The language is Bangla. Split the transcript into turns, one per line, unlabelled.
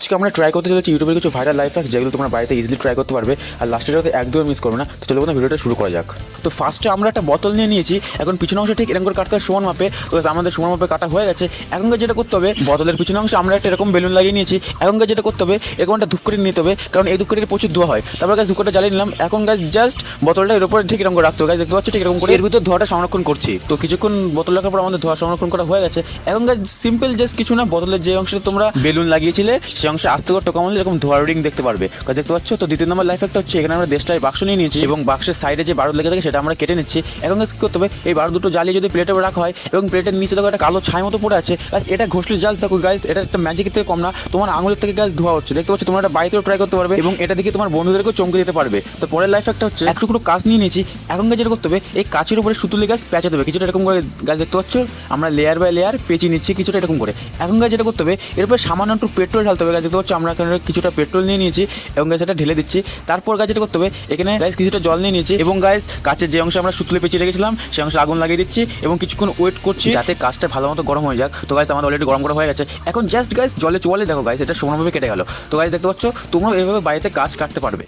আজকে আমরা ট্রাই করতে চলেছি ইউটিউবের কিছু ভাইরাল লাইফ হ্যাক, যেগুলো তোমরা বাড়িতে ইজিলি ট্রাই করতে পারবে আর লাস্টের যাতে একদমই মিস করবে না। তো চলো বন্ধুরা ভিডিওটা শুরু করা যাক। তো ফার্স্টে আমরা একটা বোতল নিয়ে নিয়েছি, এখন পিছনের অংশ ঠিক এরকম করে কাটতে হবে সমান মাপে। তো আমাদের সমান মাপে কাটা হয়ে গেছে। এখনকার যেটা করতে হবে, বোতলের পিছনের অংশে আমরা একটা এরকম বেলুন লাগিয়ে নিয়েছি। এখনকার যেটা করতে হবে, এরকম একটা ধূপকাঠি নিতে হবে, কারণ এই ধূপকাঠির প্রচুর ধোয়া হয়। তারপর গাছ ধূপকাঠিটা জ্বালিয়ে নিলাম। এখন গাছ জাস্ট বোতলটা এর উপরে ঠিক এরকম করে রাখতে হবে। গাছ দেখতে পাচ্ছ ঠিক এরকম করে এর ভিতরে ধোয়াটা সংরক্ষণ করছি। তো কিছুক্ষণ বোতল রাখার পর আমাদের ধোয়া সংরক্ষণ করা হয়ে গেছে। এখন গাছ সিম্পল জাস্ট কিছু না, বোতলের যে অংশে তোমরা বেলুন লাগিয়েছিলে সেই অংশে আস্তে করে টোকা মারলে এরকম ধোয়ার রিং দেখতে পারবে। গাছ দেখতে পাচ্ছ। তো দ্বিতীয় নম্বর লাইফ হ্যাকটা হচ্ছে, এখানে আমরা দেশটায় বাক্স নিয়ে নিয়েছি এবং বাক্সের সাইডে যে বারুদ লেগে থাকে সেটা আমরা কেটে নিচ্ছি। এখন গাছ কি করতে হবে, এই বারুদ দুটো জ্বালিয়ে যদি প্লেটে রাখা হয় এবং প্লেটের নিচে দেখো একটা কালো ছাই মতো পড়ে আছে, গাছ এটা ঘষলে জাস্ট দেখো গাইজ, এটা একটা ম্যাজিকের থেকে কম না, তোমার আঙুলের থেকে গাছ ধোয়া হচ্ছে। দেখতে পাচ্ছ, তোমরা এটা বাড়িতেও ট্রাই করতে পারবে এবং এটা দেখে তোমার বন্ধুদেরকেও চমকে দিতে পারবে। তো পরের লাইফ হ্যাকটা হচ্ছে, এক টুকরো কাঁচ নিয়ে নিয়েছি। এখন গাছ যেটা করতে হবে, এই কাঁচের উপরে সুতুলি গাছ পেঁচা দেবে কিছুটা এরকম করে। গাছ দেখতে পাচ্ছ আমরা লেয়ার বাই লেয়ার পেঁচিয়ে নিচ্ছি কিছুটা এরকম করে। এখন গাছ যেটা করতে হবে, এরপরে সামান্য একটু পেট্রোল ঢালতে হবে। গাছ দেখতে পাচ্ছ আমরা এখানে কিছুটা পেট্রোল নিয়ে নিয়েছি এবং গাছ এটা ঢেলে দিচ্ছি। তারপর গাছ যেটা করতে হবে, এখানে গাছ কিছুটা জল নিয়ে নিয়েছি এবং গাছ কাঁচের যে অংশে আমরা সুতুলি পেঁচিয়ে রেখেছিলাম সেই অংশে আগুন লাগিয়ে দিচ্ছি এবং কিছুক্ষণ ওয়েট করছি যাতে কাঁচটা ভালো মতো গরম হয়ে যাক। তো গাছ আমাদের অলরেডি গরম করা হয়ে গেছে। এখন জাস্ট গাছ জলে চোয়ালে দেখো গাছ এটা সমানভাবে কেটে গেল। তো গাছ দেখতে পাচ্ছ তোমরা এইভাবে বাড়িতে কাঁচ কাটতে পারবে।